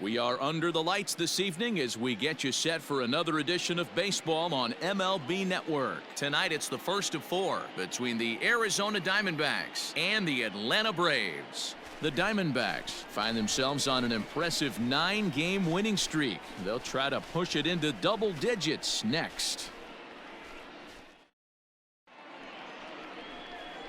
We are under the lights this evening as we get you set for another edition of baseball on MLB Network. Tonight it's the first of 4 between the Arizona Diamondbacks and the Atlanta Braves. The Diamondbacks find themselves on an impressive 9-game winning streak. They'll try to push it into double digits next.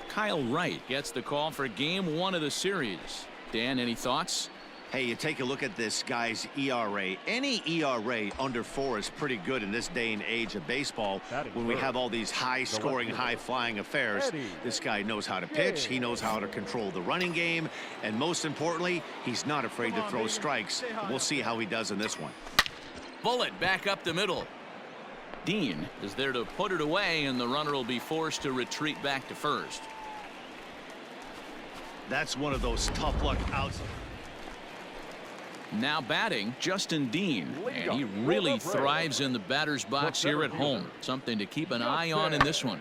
Kyle Wright gets the call for game 1 of the series. Dan, any thoughts? Hey, you take a look at this guy's ERA. Any ERA under 4 is pretty good in this day and age of baseball when we have all these high-scoring, high-flying affairs. This guy knows how to pitch. He knows how to control the running game. And most importantly, he's not afraid to throw strikes. We'll see how he does in this one. Bullet back up the middle. Dean is there to put it away, and the runner will be forced to retreat back to first. That's one of those tough luck outs. Now batting, Justin Dean, and he really thrives in the batter's box here at home. Something to keep an eye on in this one.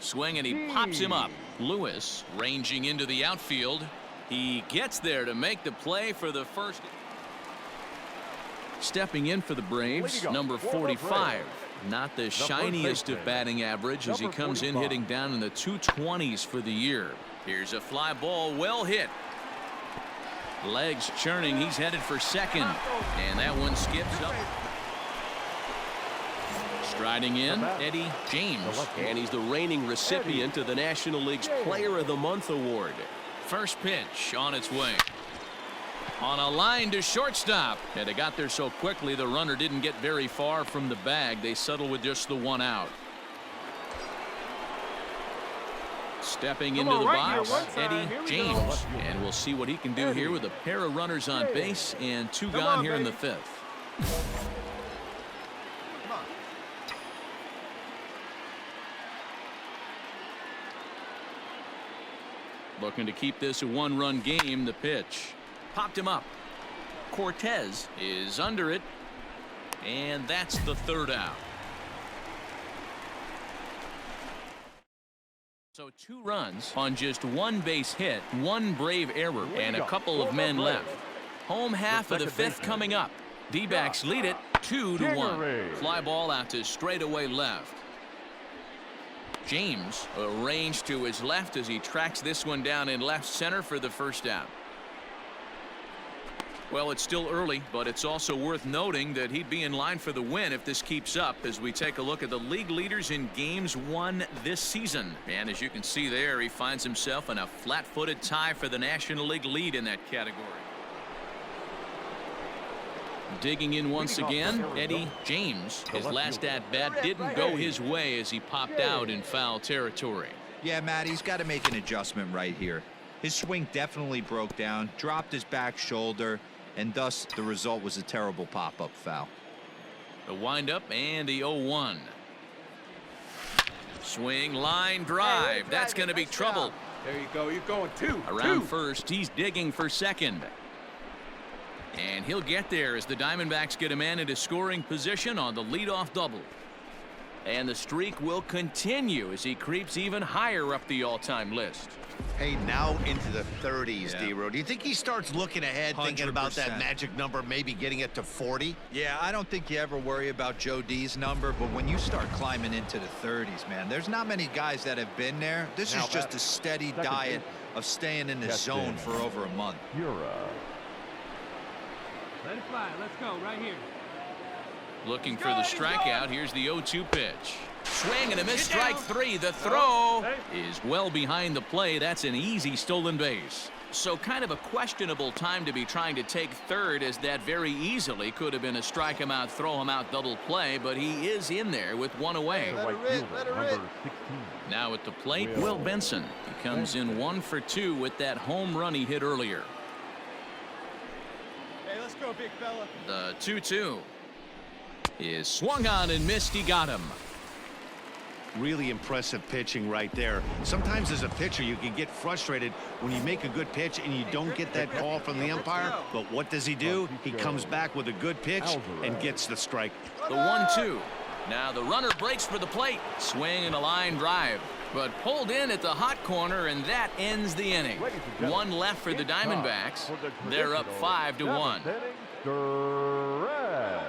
Swing, and he pops him up. Lewis ranging into the outfield. He gets there to make the play for the first. Stepping in for the Braves, number 45. Not the shiniest of batting average as he comes in hitting down in the 220s for the year. Here's a fly ball, well hit. Legs churning, he's headed for second, and that one skips up. Striding in, Eddie James, and he's the reigning recipient of the National League's Player of the Month award. First pitch on its way. On a line to shortstop, and it got there so quickly the runner didn't get very far from the bag. They settle with just the 1 out. Stepping into the box, Eddie James, and we'll see what he can do here with a pair of runners on base and 2 gone here in the 5th. Looking to keep this a 1-run game. The pitch popped him up. Cortez is under it, and that's the 3rd out. So 2 runs on just 1 base hit, 1 Brave error, and a couple of men left. Home half of the 5th coming up. D-backs lead it 2-1. Fly ball out to straightaway left. James arranged to his left as he tracks this one down in left center for the first out. Well, it's still early, but it's also worth noting that he'd be in line for the win if this keeps up as we take a look at the league leaders in games won this season. And as you can see there, he finds himself in a flat-footed tie for the National League lead in that category. Digging in once again, Eddie James. His last at-bat didn't go his way as he popped out in foul territory. Yeah, Matt, he's got to make an adjustment right here. His swing definitely broke down, dropped his back shoulder, and thus the result was a terrible pop-up foul. The windup and the 0-1. Swing, line drive. That's going to be trouble. There you go. You're going 2. Around first, he's digging for second. And he'll get there as the Diamondbacks get a man into scoring position on the leadoff double. And the streak will continue as he creeps even higher up the all-time list. Hey, now into the 30s, D-Row. Do you think he starts looking ahead, thinking about that magic number, maybe getting it to 40? Yeah, I don't think you ever worry about Joe D's number, but when you start climbing into the 30s, man, there's not many guys that have been there. This is just a steady diet of staying in the zone for over a month. Let it fly. Let's go right here. Looking for the strikeout. Here's the 0-2 pitch. Swing and a miss, strike 3. The throw is well behind the play. That's an easy stolen base. So kind of a questionable time to be trying to take third, as that very easily could have been a strike him out, throw him out double play, but he is in there with 1 away. Now at the plate, Will Benson. He comes in 1 for 2 with that home run he hit earlier. Hey, let's go, big fella. The 2-2 is swung on and missed. He got him. Really impressive pitching right there. Sometimes as a pitcher you can get frustrated when you make a good pitch and you don't get that call from the umpire, but what does he do? He comes back with a good pitch and gets the strike. The 1-2. Now the runner breaks for the plate. Swing and a line drive, but pulled in at the hot corner, and that ends the inning. 1 left for the Diamondbacks. They're up 5-1. Mr. Red.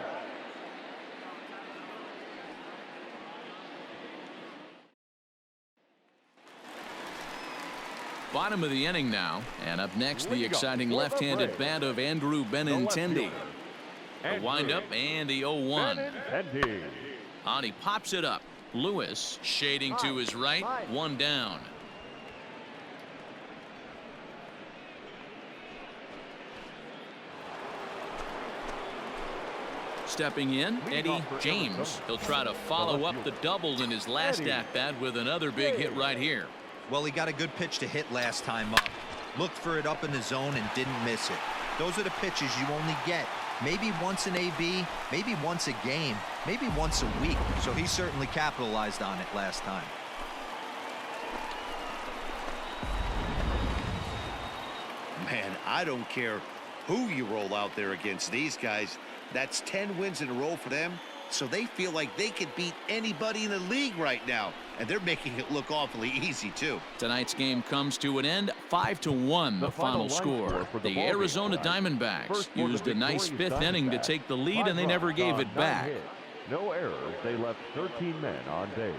Bottom of the inning now, and up next the exciting left-handed bat of Andrew Benintendi. The windup and the 0-1. And he pops it up. Lewis shading to his right, one down. Stepping in, Eddie James. He'll try to follow up the double in his last at-bat with another big hit right here. Well, he got a good pitch to hit last time up. Looked for it up in the zone and didn't miss it. Those are the pitches you only get. Maybe once an AB, maybe once a game, maybe once a week. So he certainly capitalized on it last time. Man, I don't care who you roll out there against these guys. That's 10 wins in a row for them. So they feel like they could beat anybody in the league right now. And they're making it look awfully easy, too. Tonight's game comes to an end, 5-1 the final score. The Arizona Diamondbacks used a nice fifth inning to take the lead, and they never gave it back. No errors. They left 13 men on base.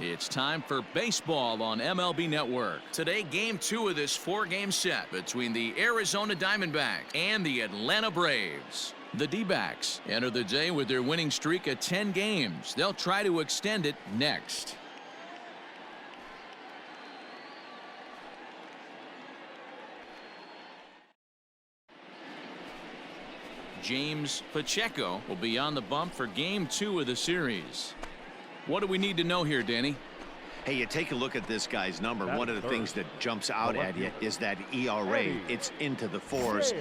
It's time for baseball on MLB Network. Today, game 2 of this 4-game set between the Arizona Diamondbacks and the Atlanta Braves. The D-backs enter the day with their winning streak of 10 games. They'll try to extend it next. James Pacheco will be on the bump for game 2 of the series. What do we need to know here, Danny? Hey, you take a look at this guy's number. One of the things that jumps out at you is that ERA. It's into the 4s.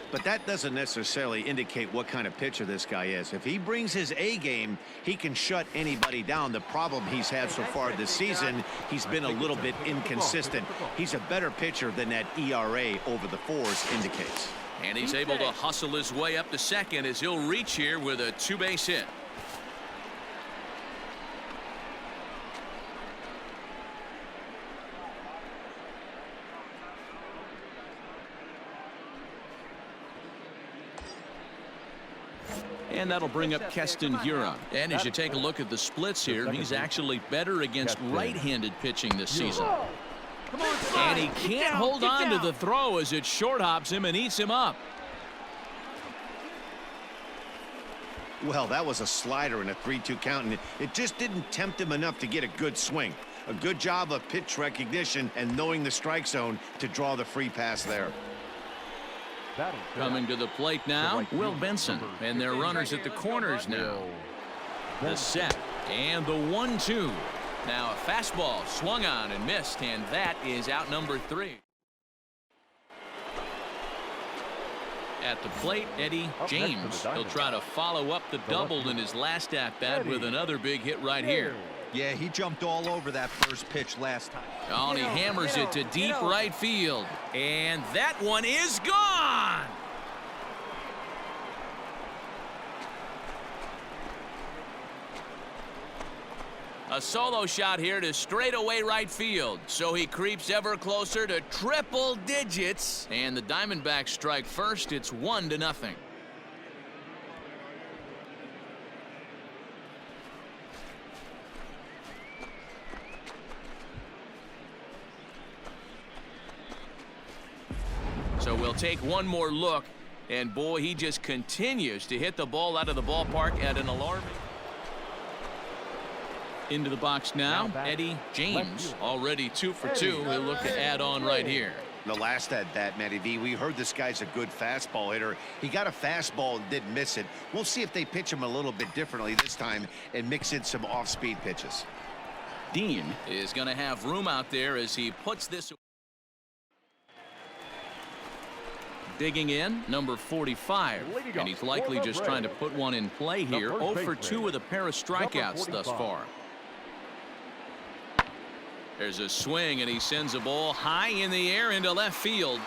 But that doesn't necessarily indicate what kind of pitcher this guy is. If he brings his A game, he can shut anybody down. The problem he's had so far this season, he's been a little bit inconsistent. He's a better pitcher than that ERA over the 4s indicates. And he's able to hustle his way up to second as he'll reach here with a 2-base hit. And that'll bring up Keston Hiura. And as you take a look at the splits here, he's actually better against right-handed pitching this season. And he can't hold on to the throw as it short hops him and eats him up. Well, that was a slider in a 3-2 count, and it just didn't tempt him enough to get a good swing. A good job of pitch recognition and knowing the strike zone to draw the free pass there. Coming to the plate now, Will Benson, and their runners at the corners now. The set and the 1-2. Now a fastball swung on and missed, and that is out number 3. At the plate, Eddie James. He'll try to follow up the double in his last at-bat with another big hit right here. Yeah, he jumped all over that first pitch last time. Oh, and he hammers it to deep right field. And that one is gone! A solo shot here to straightaway right field. So he creeps ever closer to triple digits. And the Diamondbacks strike first. It's 1-0. So we'll take one more look. And boy, he just continues to hit the ball out of the ballpark at an alarming. Into the box now, Eddie James, already 2 for 2. He'll look to add on right here. The last at bat, Matty V, we heard this guy's a good fastball hitter. He got a fastball and didn't miss it. We'll see if they pitch him a little bit differently this time and mix in some off-speed pitches. Dean is going to have room out there as he puts this. Digging in, number 45, and he's likely just trying to put one in play here. 0 for 2 with a pair of strikeouts thus far. There's a swing, and he sends a ball high in the air into left field.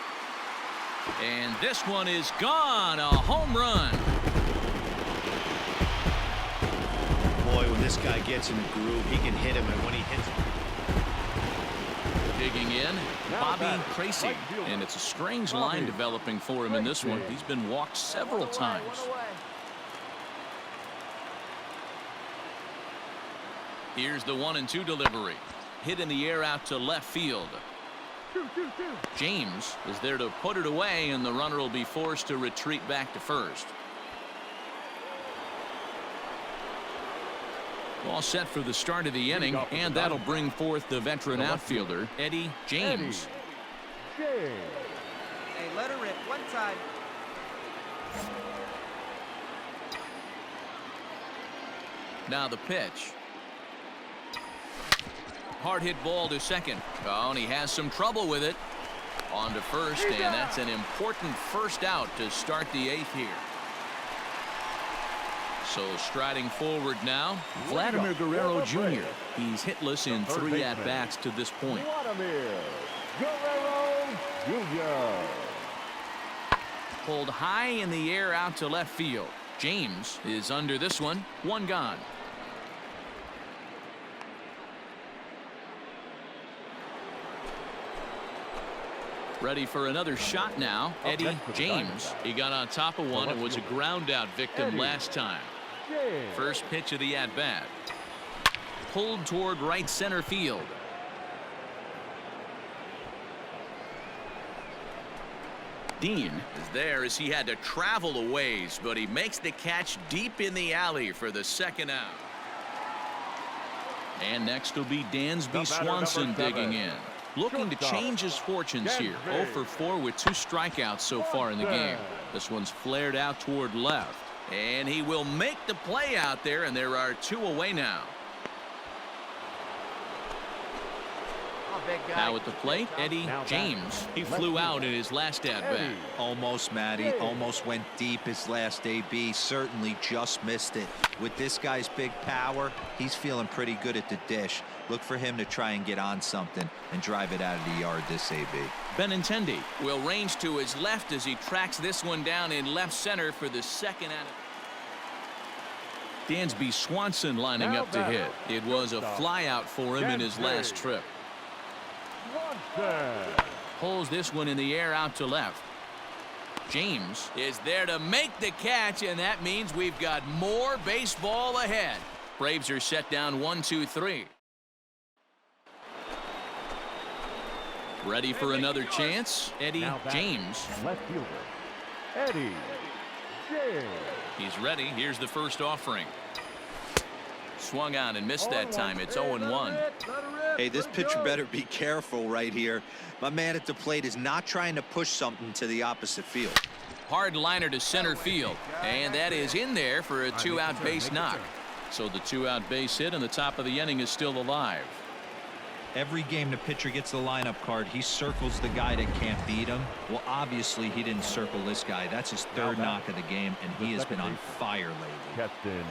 And this one is gone, a home run. Boy, when this guy gets in the groove, he can hit him, and when he hits him. Digging in, Bobby Tracy. And it's a strange line developing for him in this one. He's been walked several times. Here's the 1-2 delivery. Hit in the air out to left field. James is there to put it away, and the runner will be forced to retreat back to first. All set for the start of the inning, and that'll bring forth the veteran outfielder, Eddie James. Hey, let her rip one time. Now the pitch. Hard hit ball to second. Oh, and he has some trouble with it. On to first, and that's an important first out to start the 8th here. So striding forward now, Vladimir Guerrero Jr. He's hitless in 3 at-bats to this point. Vladimir Guerrero Jr. Pulled high in the air out to left field. James is under this one. 1 gone. Ready for another shot now. Eddie James. He got on top of one and was a ground out victim last time. First pitch of the at-bat. Pulled toward right center field. Dean is there as he had to travel a ways, but he makes the catch deep in the alley for the 2nd out. And next will be Dansby Swanson digging in. Looking to change his fortunes here. 0 for 4 with 2 strikeouts so far in the game. This one's flared out toward left. And he will make the play out there, and there are 2 away now. Now at the plate, Eddie James. He flew out in his last at-bat. Almost, Matty. Almost went deep his last AB. Certainly just missed it. With this guy's big power, he's feeling pretty good at the dish. Look for him to try and get on something and drive it out of the yard this AB. Benintendi will range to his left as he tracks this one down in left center for the 2nd out. Dansby Swanson lining up to hit. It was a flyout for him in his last trip. Pulls this one in the air out to left. James is there to make the catch, and that means we've got more baseball ahead. Braves are set down 1-2-3. Ready for another chance. Eddie James. Left fielder, Eddie James. He's ready. Here's the first offering. Swung on and missed that time. It's 0-1. Hey, this pitcher better be careful right here. My man at the plate is not trying to push something to the opposite field. Hard liner to center field, and that is in there for a 2-out base knock. So the 2-out base hit, and the top of the inning is still alive. Every game the pitcher gets the lineup card, he circles the guy that can't beat him. Well, obviously he didn't circle this guy. That's his 3rd knock of the game, and he has been on fire lately. Captain.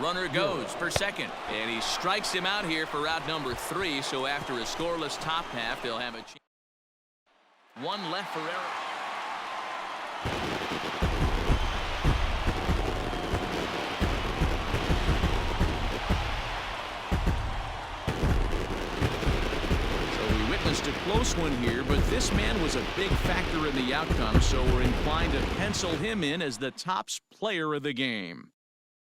Runner goes for second, and he strikes him out here for out number 3. So after a scoreless top half, they'll have a chance. 1 left for Eric. A close one here, but this man was a big factor in the outcome, so we're inclined to pencil him in as the top player of the game.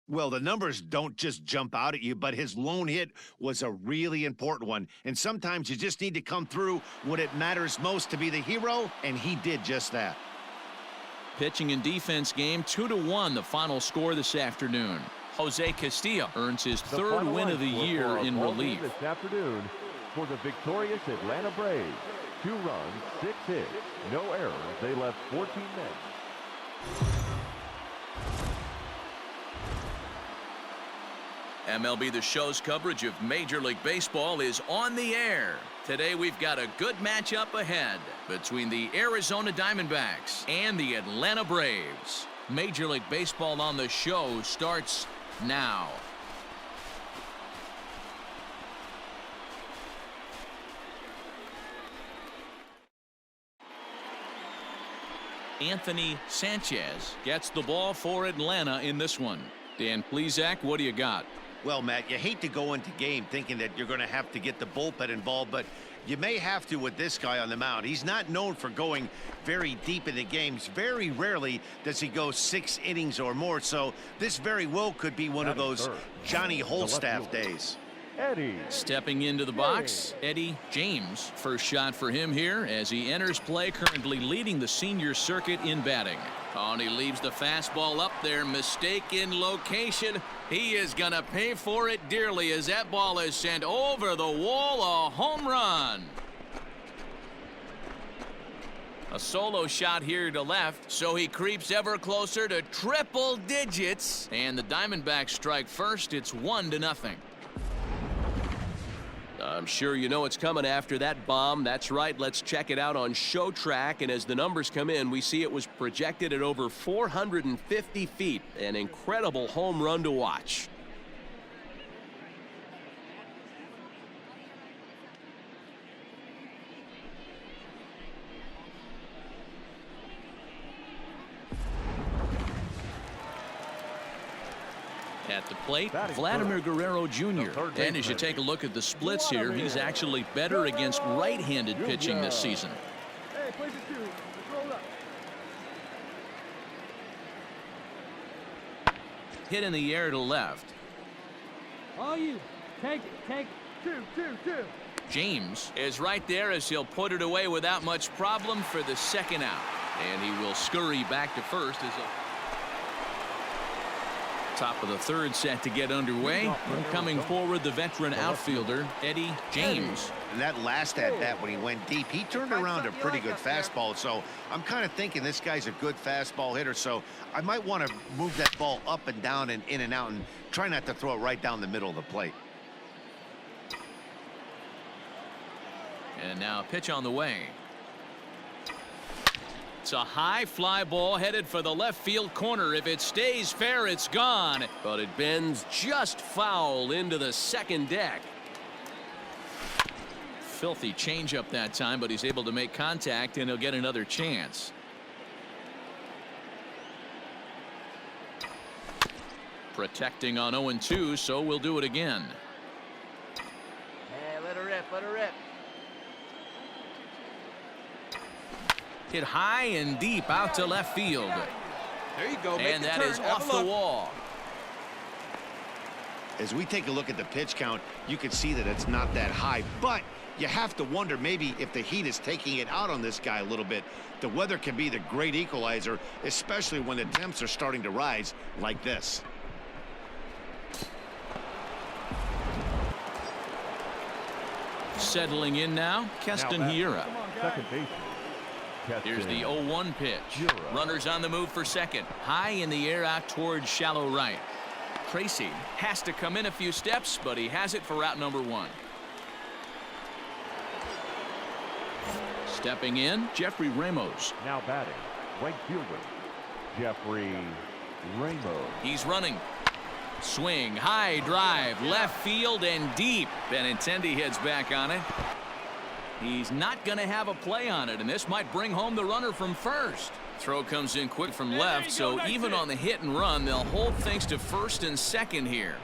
Well, the numbers don't just jump out at you, but his lone hit was a really important one. And sometimes you just need to come through when it matters most to be the hero, and he did just that. Pitching and defense game, 2-1, the final score this afternoon. Jose Castillo earns his 3rd win of the year in relief. This afternoon for the victorious Atlanta Braves. 2 runs, 6 hits, no errors. They left 14 men. MLB The Show's coverage of Major League Baseball is on the air. Today we've got a good matchup ahead between the Arizona Diamondbacks and the Atlanta Braves. Major League Baseball on the Show starts now. Anthony Sanchez gets the ball for Atlanta in this one. Dan Plezak, what do you got? Well, Matt, you hate to go into game thinking that you're going to have to get the bullpen involved, but you may have to with this guy on the mound. He's not known for going very deep into games. Very rarely does he go 6 innings or more, so this very well could be one of those Johnny Holstaff days. Eddie. Stepping into the box, Eddie James. First shot for him here as he enters play, currently leading the senior circuit in batting. Oh, and he leaves the fastball up there. Mistake in location. He is going to pay for it dearly as that ball is sent over the wall. A home run. A solo shot here to left, so he creeps ever closer to triple digits. And the Diamondbacks strike first. It's 1-0. I'm sure you know it's coming after that bomb. That's right. Let's check it out on Show Track. And as the numbers come in, we see it was projected at over 450 feet. An incredible home run to watch. At the plate, Vladimir Guerrero Jr. And as you take a look at the splits here, he's actually better against right-handed pitching this season. Hit in the air to left. All you. Take it. Two. James is right there as he'll put it away without much problem for the second out. And he will scurry back to first as a top of the third set to get underway. And coming forward, the veteran outfielder, Eddie James. And that last at-bat when he went deep, he turned around a pretty good fastball. So I'm kind of thinking this guy's a good fastball hitter. So I might want to move that ball up and down and in and out and try not to throw it right down the middle of the plate. And now a pitch on the way. It's a high fly ball headed for the left field corner. If it stays fair, it's gone. But it bends just foul into the second deck. Filthy changeup that time, but he's able to make contact, and he'll get another chance. Protecting on 0-2, so we'll do it again. Hey, let her rip. Hit high and deep out to left field. There you go. And that is off the wall. As we take a look at the pitch count, you can see that it's not that high, but you have to wonder maybe if the heat is taking it out on this guy a little bit. The weather can be the great equalizer, especially when the temps are starting to rise like this. Settling in now, Keston Hiura. Second base. Here's the 0-1 pitch. Runners on the move for second. High in the air out towards shallow right. Tracy has to come in a few steps, but he has it for route number 1. Stepping in, Jeffrey Ramos. Now batting, right fielder, Jeffrey Ramos. He's running. Swing, high drive, left field and deep. Benintendi heads back on it. He's not going to have a play on it, and this might bring home the runner from first. Throw comes in quick from left, so even on the hit and run, they'll hold things to first and second here.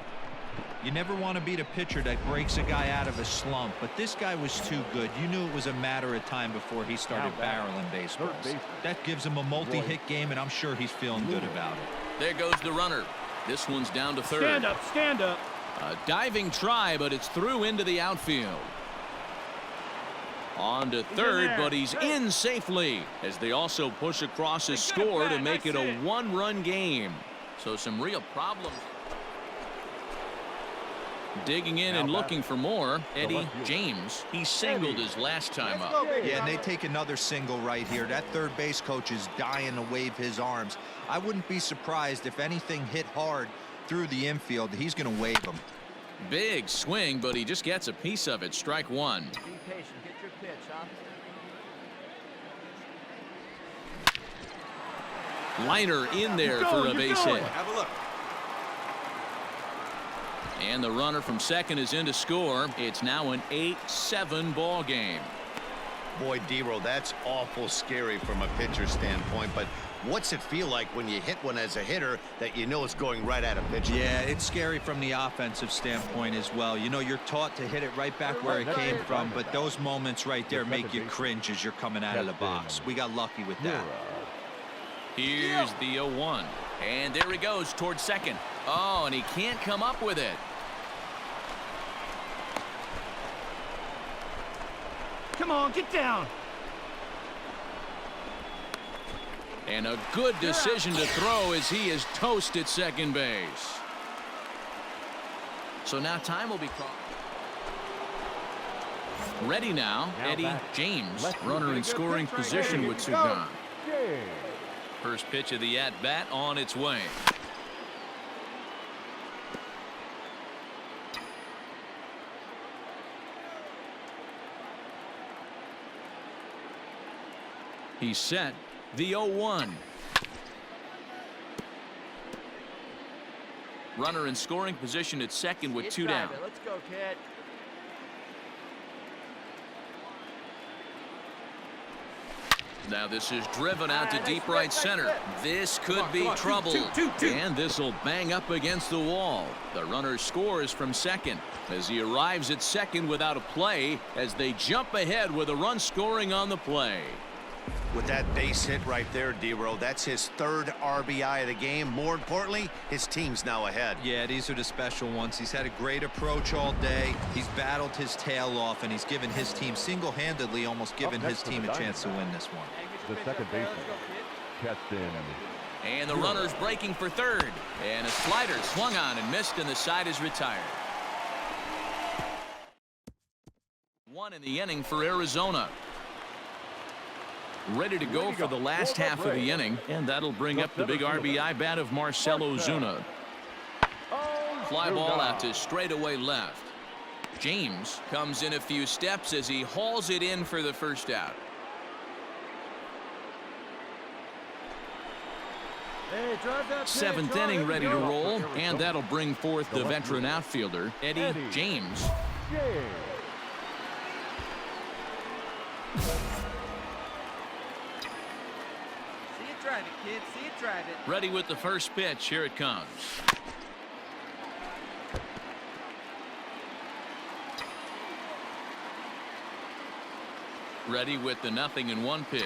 You never want to beat a pitcher that breaks a guy out of a slump, but this guy was too good. You knew it was a matter of time before he started barreling baseballs. That gives him a multi-hit game, and I'm sure he's feeling good about it. There goes the runner. This one's down to third. Stand up. A diving try, but it's through into the outfield. On to third, but he's in safely as they also push across his score to make it a 1-run game. So some real problems. Digging in and looking for more, Eddie James. He singled his last time up. Yeah, and they take another single right here. That third base coach is dying to wave his arms. I wouldn't be surprised if anything hit hard through the infield. He's going to wave them. Big swing, but he just gets a piece of it. Strike 1. Be patient. Get your pitch, huh? Liner in there for a base hit. Have a look. And the runner from second is in to score. It's now an 8-7 ball game. Boy, D-Row, that's awful scary from a pitcher standpoint, but what's it feel like when you hit one as a hitter that you know is going right at a pitcher? Yeah, it's scary from the offensive standpoint as well. You know, you're taught to hit it right back where it came from, but those moments right there make you cringe as you're coming out of the box. We got lucky with that. Here's the 0-1. And there he goes towards second. Oh, and he can't come up with it. Come on, get down. And a good decision to throw as he is toast at second base. So now time will be called. Ready now, Eddie James, runner in scoring position with two gone. First pitch of the at-bat on its way. He's set. The 0-1. Runner in scoring position at second with two down. Let's go, kid. Now this is driven out to deep right center. This could be trouble. And this will bang up against the wall. The runner scores from second as he arrives at second without a play as they jump ahead with a run scoring on the play. With that base hit right there, D-Row, that's his third RBI of the game. More importantly, his team's now ahead. Yeah, these are the special ones. He's had a great approach all day. He's battled his tail off, and he's given his team single-handedly, almost given his team a chance to win this one. The second baseman, Keston. And the runner's breaking for third. And a slider swung on and missed, and the side is retired. One in the inning for Arizona. Ready to go for the last half of the inning, and that'll bring up the big RBI bat of Marcell Ozuna. Fly ball out to straightaway left. James comes in a few steps as he hauls it in for the first out. Seventh inning ready to roll, and that'll bring forth the veteran outfielder, Eddie James. Drive it, kid. See it, drive it. Ready with the first pitch. Here it comes. Ready with the 0-1 pitch.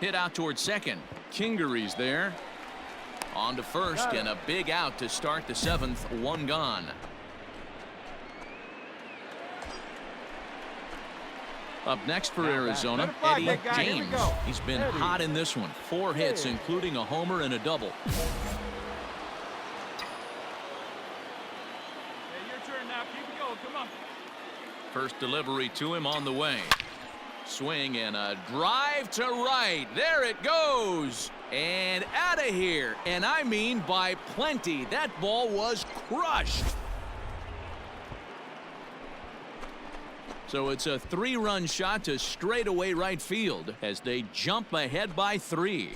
Hit out towards second. Kingery's there. On to first, and a big out to start the seventh. One gone. Up next for Arizona, Eddie James. He's been hot in this one. 4 hits, including a homer and a double. Hey, your turn now. Keep it going. Come on. First delivery to him on the way. Swing and a drive to right. There it goes. And out of here. And I mean by plenty. That ball was crushed. So it's a 3-run shot to straightaway right field as they jump ahead by 3.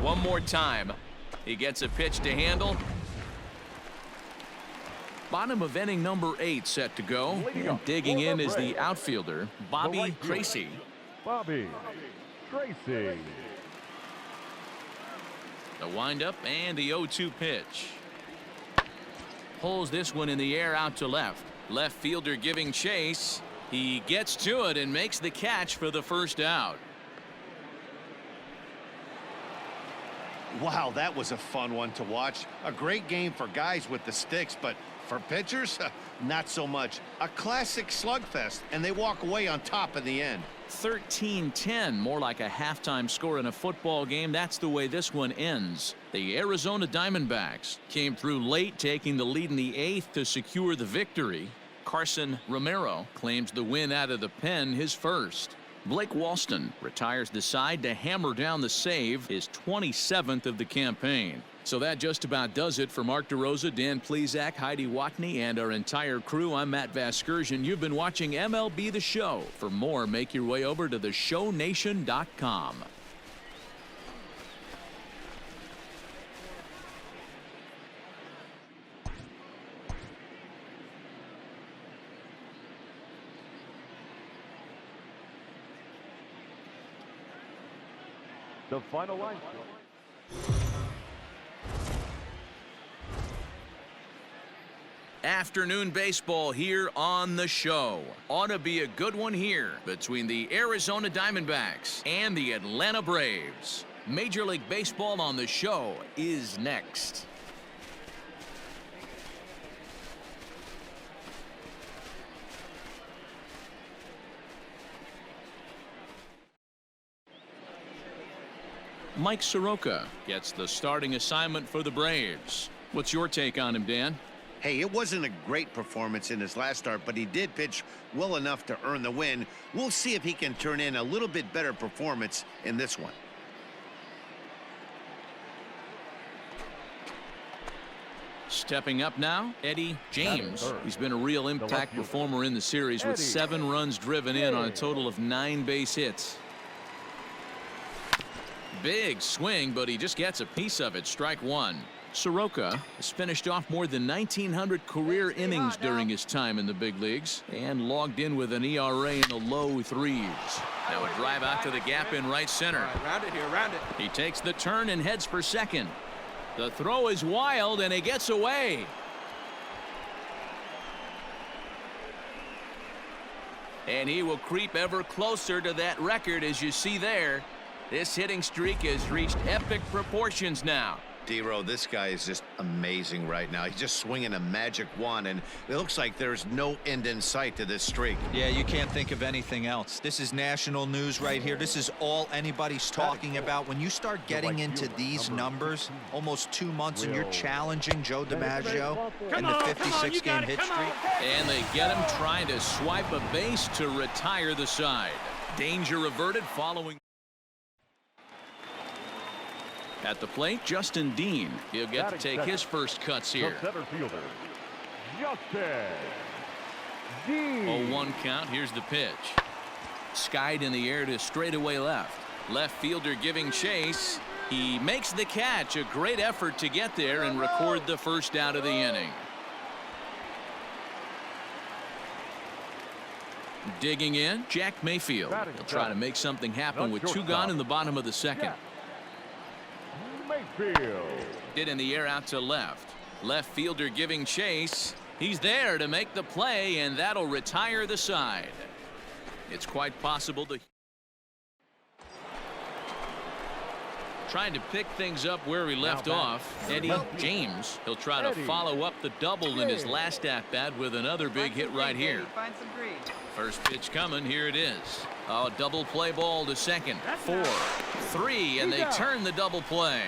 One more time. He gets a pitch to handle. Bottom of inning number 8 set to go. And digging in is the outfielder, Bobby Tracy. Bobby Tracy. The windup and the 0-2 pitch. Pulls this one in the air out to left. Left fielder giving chase. He gets to it and makes the catch for the first out. Wow, that was a fun one to watch. A great game for guys with the sticks, but for pitchers, not so much. A classic slugfest, and they walk away on top in the end. 13-10, more like a halftime score in a football game. That's the way this one ends. The Arizona Diamondbacks came through late, taking the lead in the 8th to secure the victory. Carson Romero claims the win out of the pen, his first. Blake Walston retires the side to hammer down the save, his 27th of the campaign. So that just about does it for Mark DeRosa, Dan Plesac, Heidi Watney, and our entire crew. I'm Matt Vasgersian. You've been watching MLB The Show. For more, make your way over to theshownation.com. The final line. Afternoon baseball here on the show. Ought to be a good one here between the Arizona Diamondbacks and the Atlanta Braves. Major League Baseball on the show is next. Mike Soroka gets the starting assignment for the Braves. What's your take on him, Dan? Hey, it wasn't a great performance in his last start, but he did pitch well enough to earn the win. We'll see if he can turn in a little bit better performance in this one. Stepping up now, Eddie James. He's been a real impact performer in the series with 7 runs driven in on a total of 9 base hits. Big swing, but he just gets a piece of it. Strike one. Soroka has finished off more than 1,900 career innings during his time in the big leagues and logged in with an ERA in the low 3s. Now a drive out to the gap in right center. All right, round it here, round it. He takes the turn and heads for second. The throw is wild and he gets away. And he will creep ever closer to that record, as you see there. This hitting streak has reached epic proportions now. D-Row, this guy is just amazing right now. He's just swinging a magic wand, and it looks like there's no end in sight to this streak. Yeah, you can't think of anything else. This is national news right here. This is all anybody's talking about. When you start getting into these numbers, almost 2 months, and you're challenging Joe DiMaggio and the 56-game hit streak. And they get him trying to swipe a base to retire the side. Danger averted following. At the plate, Justin Dean. He'll get to take his first cuts here. Center fielder, Justin Dean. 0-1 count. Here's the pitch. Skied in the air to straightaway left. Left fielder giving chase. He makes the catch. A great effort to get there and record the first out of the inning. Digging in, Jack Mayfield. He'll try to make something happen with 2 gone in the bottom of the second. Mayfield. Hit in the air out to left. Left fielder giving chase. He's there to make the play, and that'll retire the side. It's quite possible to. Trying to pick things up where he left off. Eddie James. He'll try to follow up the double in his last at-bat with another big hit right here. Find some green. First pitch coming. Here it is. A double play ball to second. 4, 3, and they turn the double play.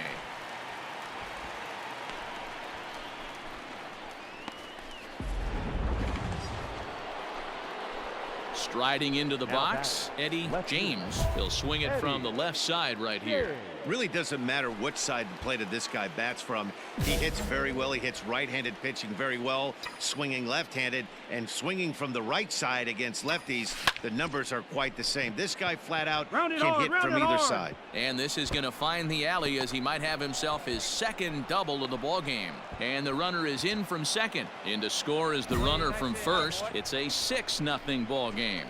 Striding into the box, Eddie James. He'll swing it from the left side right here. Really doesn't matter which side of the plate this guy bats from. He hits very well. He hits right-handed pitching very well, swinging left-handed, and swinging from the right side against lefties. The numbers are quite the same. This guy flat out can hit from either side. And this is going to find the alley as he might have himself his second double of the ball game. And the runner is in from second. In to score is the runner from first. It's a 6-0 ball game.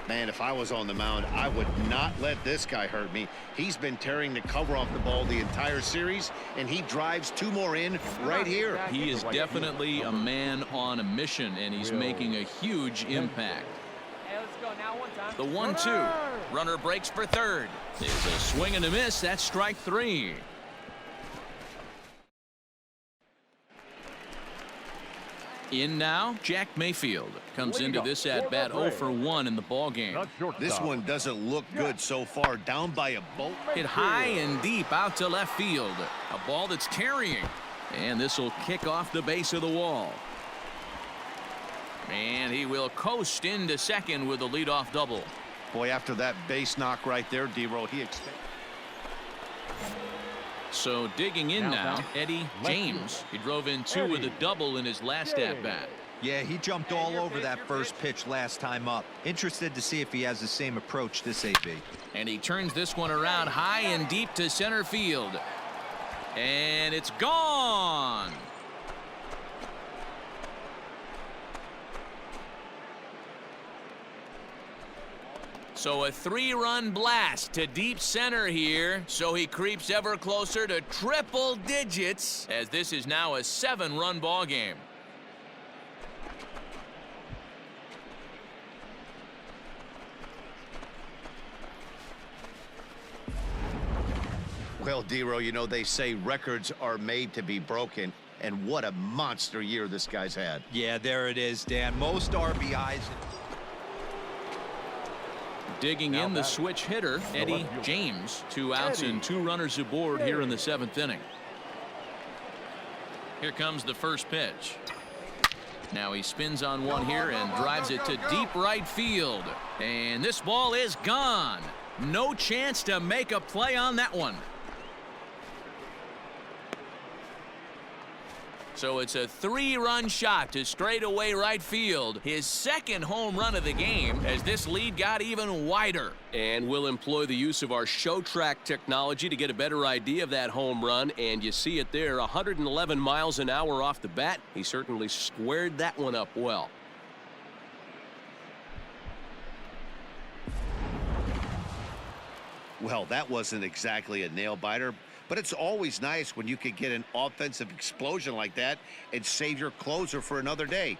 Man, if I was on the mound, I would not let this guy hurt me. He's been tearing the cover off the ball the entire series, and he drives 2 more in right here. He is definitely a man on a mission, and he's making a huge impact. Hey, let's go now. One time. The 1-2. Runner breaks for third. It's a swing and a miss. That's strike 3. In now, Jack Mayfield comes into this at-bat 0 for 1 in the ball game. This one doesn't look good so far. Down by a bolt. Hit high and deep out to left field. A ball that's carrying. And this will kick off the base of the wall. And he will coast into second with a leadoff double. Boy, after that base knock right there, D-Row, he So digging in now, Eddie James. He drove in 2 with a double in his last at-bat. Yeah, he jumped all over that first pitch last time up. Interested to see if he has the same approach this AB. And he turns this one around high and deep to center field. And it's gone. So a 3-run blast to deep center here. So he creeps ever closer to triple digits as this is now a 7-run ball game. Well, Dero, you know, they say records are made to be broken. And what a monster year this guy's had. Yeah, there it is, Dan. Most RBIs. Digging in the switch hitter, Eddie James. 2 outs and 2 runners aboard here in the 7th inning. Here comes the first pitch. Now he spins on one here and drives it to deep right field. And this ball is gone. No chance to make a play on that one. So it's a 3-run shot to straightaway right field. His 2nd home run of the game as this lead got even wider. And we'll employ the use of our show track technology to get a better idea of that home run. And you see it there, 111 miles an hour off the bat. He certainly squared that one up well. Well, that wasn't exactly a nail-biter, but it's always nice when you can get an offensive explosion like that and save your closer for another day.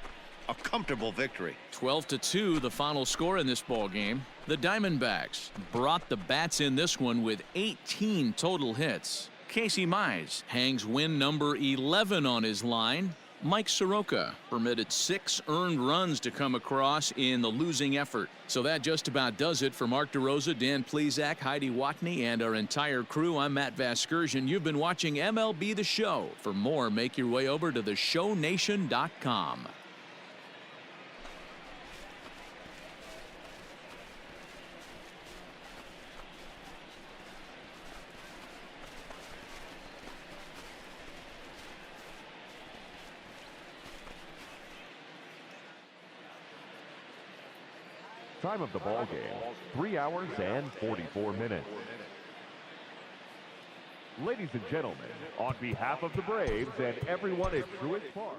A comfortable victory. 12-2, the final score in this ball game. The Diamondbacks brought the bats in this one with 18 total hits. Casey Mize hangs win number 11 on his line. Mike Soroka permitted 6 earned runs to come across in the losing effort. So that just about does it for Mark DeRosa, Dan Plesac, Heidi Watney, and our entire crew. I'm Matt Vasgersian. You've been watching MLB The Show. For more, make your way over to theshownation.com. Time of the ball game, 3 hours and 44 minutes. Ladies and gentlemen, on behalf of the Braves and everyone at Truist Park.